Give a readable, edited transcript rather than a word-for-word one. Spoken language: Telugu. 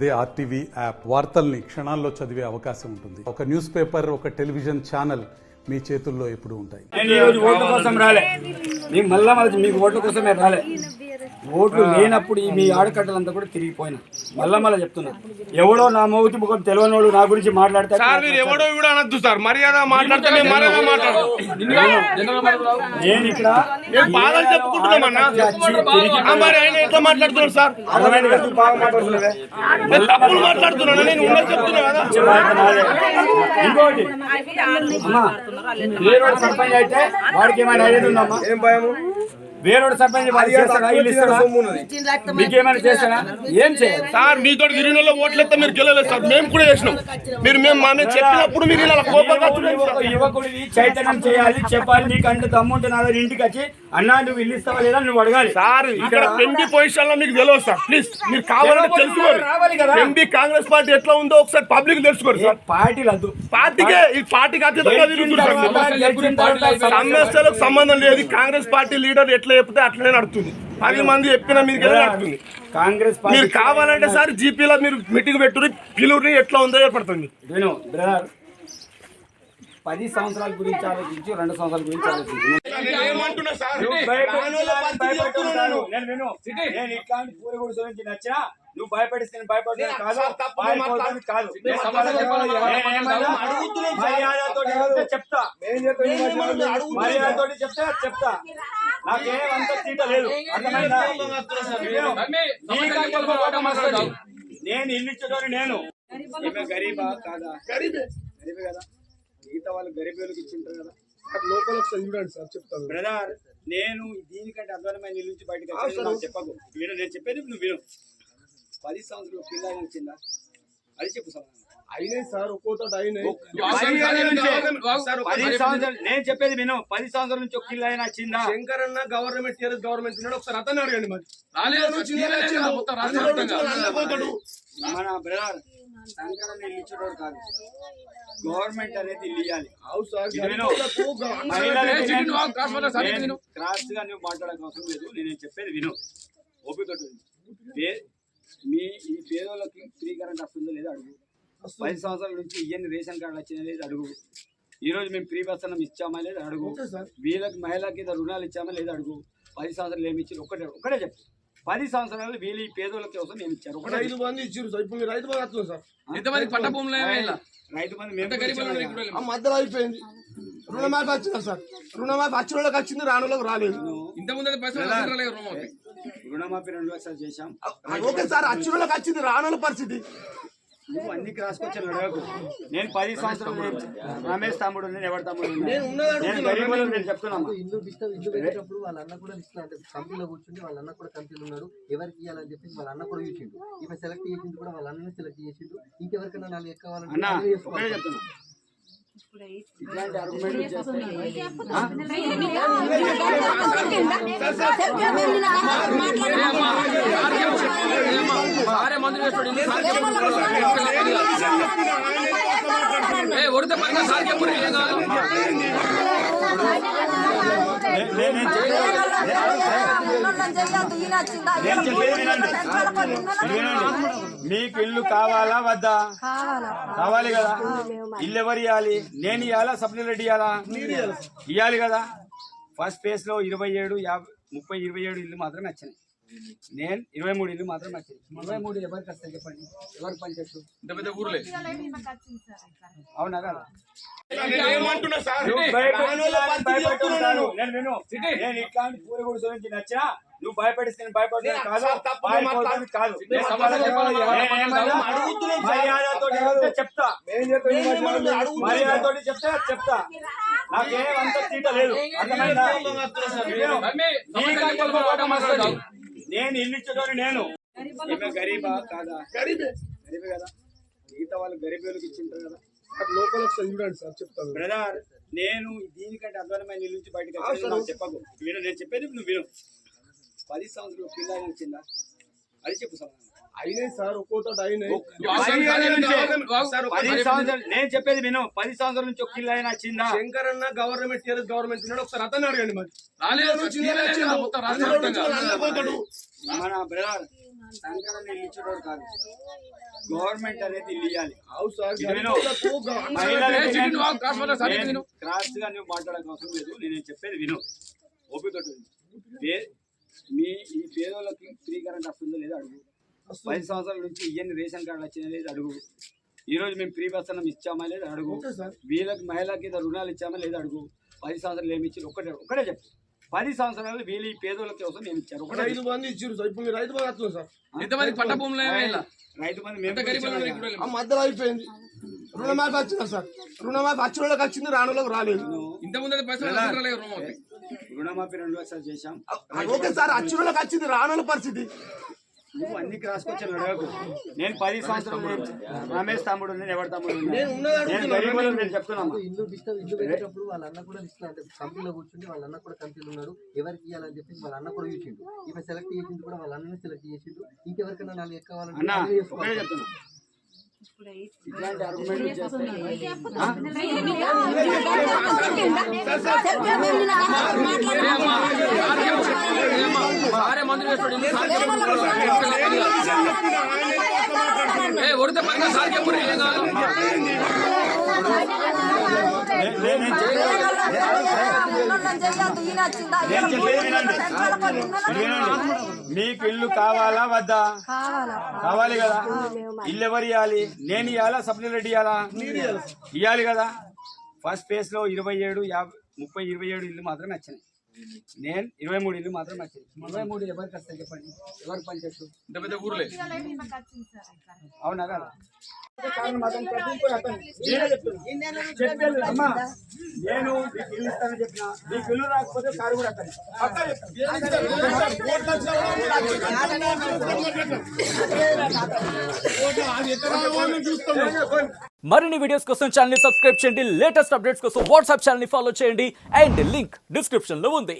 అదే ఆర్టీవీ యాప్ వార్తల్ని క్షణాల్లో చదివే అవకాశం ఉంటుంది. ఒక న్యూస్ పేపర్, ఒక టెలివిజన్ ఛానల్ మీ చేతుల్లో ఎప్పుడు ఉంటాయి. ఓట్ల కోసం రాలే, మీకు మళ్ళా మీకు ఓట్ల కోసమే రాలే. ఓట్లు లేనప్పుడు మీ ఆడకట్టలంతా కూడా తిరిగిపోయినా. మళ్ళా చెప్తున్నా, ఎవడో నా మౌతి ముఖం తెలియని వాడు నా గురించి మాట్లాడతారు. నేను ఇక్కడ ఇంకోటి వేరేవాడు సర్పంచ్ అయితే వాడికి ఏమైనా అయ్యేది ఉందమ్మా? ఏం భయము? వేరేవాడు సర్పంచ్ మీకేమైనా చేస్తారా? ఏం చేయాలి సార్? మీతో గిరినలో ఓట్లెత్తే మీరు గెలలేదు సార్, మేము కూడా చేసినాం. మీరు చెప్పినప్పుడు మీరు ఇలా యువకుడివి చైతన్యం చేయాలి, చెప్పాలి. నీకు అంటే దమ్ముంటే నా దగ్గర ఇంటికి వచ్చి అన్నా నువ్వు ఇల్లు ఇస్తావా లేదా నువ్వు అడగాలి. సార్ ఇక్కడ ఎంపీ పొజిషన్ లో మీకు తెలియదు సార్. ప్లీజ్ మీరు కావాలంటే తెలుసుకోవాలి. ఎంపీ కాంగ్రెస్ పార్టీ ఎట్లా ఉందో ఒకసారి పబ్లిక్ తెలుసుకోరు సార్. పార్టీలు వద్దు, పార్టీకే ఈ పార్టీకి అతీతంగా సమస్యలకు సంబంధం లేదు. కాంగ్రెస్ పార్టీ లీడర్ ఎట్లా చెప్తే అట్లనే నడుతుంది. 10 మంది చెప్పినా మీకు ఎలా నడుతుంది? కాంగ్రెస్ మీరు కావాలంటే సార్ జీపీలో మీరు మీటింగ్ పెట్టుకుని పిలువుని ఎట్లా ఉందో ఏర్పడుతుంది. నేను బ్రదర్ 10 సంవత్సరాల గురించి ఆలోచించి 2 సంవత్సరాల గురించి ఆలోచించి నేను ఇట్లాంటి పూరి గుడిసె నుంచి నచ్చినా నువ్వు భయపడిస్తే భయపడుతున్నా కాదు. మర్యాదతో చెప్తా, మర్యాదతో చెప్తా. నాకేమంత తీట లేదు, అర్థమైందా? నేను ఇల్లు ఇచ్చేటోని నేను గరీబా కాదా? గరీబే కదా. మిగతా వాళ్ళు గరీబులకు ఇచ్చింటారు కదా. లోపల చూడండి సార్, చెప్తాను బ్రదర్. నేను దీనికంటే అద్భుతమైన ఇల్లు నుంచి బయటకు వచ్చి చెప్పకు. విను, నేను చెప్పేది నువ్వు విను. 10 సంవత్సరాలు పిల్ల వచ్చిందా అది చెప్పు సార్. అయినాయి సార్, ఒక్కోతో అయినాయి. 10 సంవత్సరాలు నేను చెప్పేది విను. 10 సంవత్సరాల నుంచి ఒక కిల్లు అయినా వచ్చిందా? శంకరన్న గవర్నమెంట్ ఉన్నాడు, ఒకసారి అతను అడగండి. మరి మన బ్రదర్ శంకరన్న ఇల్లు ఇచ్చేటోడు కాదు, గవర్నమెంట్ అనేది ఇల్లు ఇవ్వాలి. క్రాస్ గా నువ్వు మాట్లాడక అవసరం లేదు. నేను చెప్పేది విను, ఓపిక. మీ ఈ పేదోళ్ళకి ఫ్రీ కరెంట్ వస్తుందో లేదో అడుగు. 10 సంవత్సరాల నుంచి ఇవన్నీ రేషన్ కార్డు వచ్చినా లేదు అడుగు. ఈ రోజు మేము ఫ్రీ బస్ అన్నం ఇచ్చామా లేదు అడుగు. వీళ్ళకి మహిళకి రుణాలు ఇచ్చామా లేదు అడుగు. 10 సంవత్సరాలు ఏమి ఇచ్చారు ఒకటే చెప్పు. 10 సంవత్సరాలు వీళ్ళు ఈ పేదోళ్ళ కోసం ఏమి ఇచ్చారు? 5 మంది ఇచ్చారు సార్. ఇప్పుడు రైతు బంధు వస్తుంది సార్. రైతు బంధు మధ్యలో అయిపోయింది. రుణమాఫీ వచ్చిందా సార్? రుణమాఫీ వచ్చిన వాళ్ళకి వచ్చింది, రాని వాళ్ళకి రాలేదు. రుణమాఫీ 2 లక్షలు చేశాం. ఓకే సార్, వచ్చిన వాళ్ళకి వచ్చింది, రాని వాళ్ళ పరిస్థితి. నువ్వు అన్ని రాసుకొచ్చాను అడగకు. నేను 10 సంవత్సరాలు రమేష్ తమ్ముడు, నేను ఎవరి తమ్ముడు నేను చెప్తున్నాను. ఇల్లు పెట్టినప్పుడు వాళ్ళ అన్న కూడా ఇస్తున్నారు. కంపెనీలో కూర్చుంటే వాళ్ళ అన్న కూడా కంపెనీలు ఉన్నాడు. ఎవరికి ఇవ్వాలని చెప్పేసి వాళ్ళ అన్న కూడా చూసిండు. ఇవి సెలెక్ట్ చేసిండు కూడా వాళ్ళ అన్న సెలెక్ట్ చేసిండు. ఇంకెవరికైనా 4 ఎక్కావాలంటే చెప్తున్నా. ఇట్లాంటి ఆర్గ్యుమెంట్ మీకు ఇల్లు కావాలా వద్దా? కావాలి కదా. ఇల్లు ఎవరు ఇవ్వాలి? నేను ఇవ్వాలా? సప్లిమెంట్ ఇవ్వాలి కదా. ఫస్ట్ ఫేజ్ లో 27, 27 ఇల్లు మాత్రమే వచ్చినాయి. నేను 23 ఇల్లు మాత్రమే వచ్చినాయి. 23 ఎవరికి వస్తాయి చెప్పండి? ఎవరు పనిచేస్తూ అవునా కదా? నేను ఇట్లాంటి పూరి గుడిసె నుంచి నచ్చినా నువ్వు భయపడిస్తే భయపడుతున్నా కాదు. మర్యాదతో చెప్తా, మర్యాదతో చెప్తా. నాకేమంత తీట లేదు, అర్థమైందా? నేను ఇల్లు ఇచ్చేటోని నేను గరీబా కాదా? గరీబే కదా. మిగతా వాళ్ళు గరీబులకు ఇచ్చింటారు కదా. లోపల చూడండి సార్, చెప్తాను బ్రదర్. నేను దీనికంటే అద్భుతమైన ఇల్లు నుంచి బయటకు వచ్చి చెప్పకు. విను, నేను చెప్పేది నువ్వు విను. 10 సంవత్సరాలు పిల్ల వచ్చిందా అది చెప్పు సార్. అయినాయి సార్, ఒక్కోతో అయినాయి. 10 సంవత్సరాలు నేను చెప్పేది విను. 10 సంవత్సరాల నుంచి ఒక కిల్లు అయినా వచ్చిందా? శంకరన్న గవర్నమెంట్ ఉన్నాడు, ఒకసారి అతను అడగండి. మరి మన బ్రదర్ సంకలనం ఇల్లు ఇచ్చేటోడు కాదు. గవర్నమెంట్ అనేది ఇల్లు ఇవ్వాలి. సార్ విను. క్రాస్ గా నువ్వు మాట్లాడక అవసరం లేదు. నేను చెప్పేది విను, ఓపిక మీ ఈ పేదోళ్ళకి ఫ్రీ కరెంట్ వస్తుందో లేదో అడుగు. 10 సంవత్సరాల నుంచి ఇవన్నీ రేషన్ కార్డు వచ్చినా లేదు అడుగు. ఈ రోజు మేము ఫ్రీ బస్ అన్నం ఇచ్చామా లేదా అడుగు. వీళ్ళకి మహిళలకి రూణాలు ఇచ్చామా లేదా అడుగు. 10 సంవత్సరాలు ఏమి ఇచ్చారు ఒకటే చెప్పు. 10 సంవత్సరాలు వీళ్ళు ఈ పేదోళ్ళ కోసం ఏమి ఇచ్చారు? ఒకటే. రైతు బంధు ఇచ్చారు సార్. ఇప్పుడు రైతు బంధు వస్తుంది సార్. ఎంతమంది పట్ట భూములు రైతు బంధు మధ్యలో అయిపోయింది. రుణమాఫీ వచ్చిందా సార్? రుణమాఫీ వచ్చిన వాళ్ళకి వచ్చింది, రాని వాళ్ళకి రాలేదు. రుణమాఫీ 2 లక్షలు చేశాం. ఓకే సార్, వచ్చిన వాళ్ళకి వచ్చింది, రాని వాళ్ళ పరిస్థితి. నువ్వు అన్ని రాసుకొచ్చాను అడగకు. నేను 10 సంవత్సరాలు రమేష్ తమ్ముడు, నేను ఎవరి తమ్ముడు నేను చెప్తున్నాను. ఇల్లు పెట్టేటప్పుడు వాళ్ళ అన్న కూడా ఇట్లా అంటే కంపెనీలో కూర్చుంటే వాళ్ళ అన్న కూడా కంపెనీలు ఉన్నాడు. ఎవరికి ఇవ్వాలని చెప్పి వాళ్ళ అన్న కూడా చూసిండు. ఇవి సెలెక్ట్ చేసింది కూడా వాళ్ళ అన్ననే సెలెక్ట్ చేసిండు. ఇంకెవరికైనా 4 ఎక్క అన్న ఒకటే చెప్తున్నా. ఇట్లాంటి ఆర్గ్యుమెంట్ మీకు ఇల్లు కావాలా వద్దా? కావాలి కదా. ఇల్లు ఎవరు ఇవ్వాలి? నేను ఇవ్వాలా, సప్లై రెడ్డి ఇవ్వాలా? ఇవ్వాలి కదా. ఫస్ట్ ఫేజ్ లో 27, 30, 27 ఇల్లు మాత్రమే వచ్చినాయి. నేను 23 ఇల్లు మాత్రమే వచ్చినాయి. 23 ఎవరికి వస్తాయి చెప్పండి? ఎవరు పనిచేస్తూ ఊర్లే అవునా కదా? అమ్మా నేను మీకు ఇల్లు ఇస్తానని చెప్పిన, మీకు ఇల్లు రాకపోతే కారు కూడా మరిన్ని వీడియోస్ కోసం ఛానల్ ని సబ్స్క్రైబ్ చేయండి. లేటెస్ట్ అప్డేట్స్ కోసం వాట్సాప్ ఛానల్ ని ఫాలో చేయండి. అండ్ లింక్ డిస్క్రిప్షన్ లో ఉంది.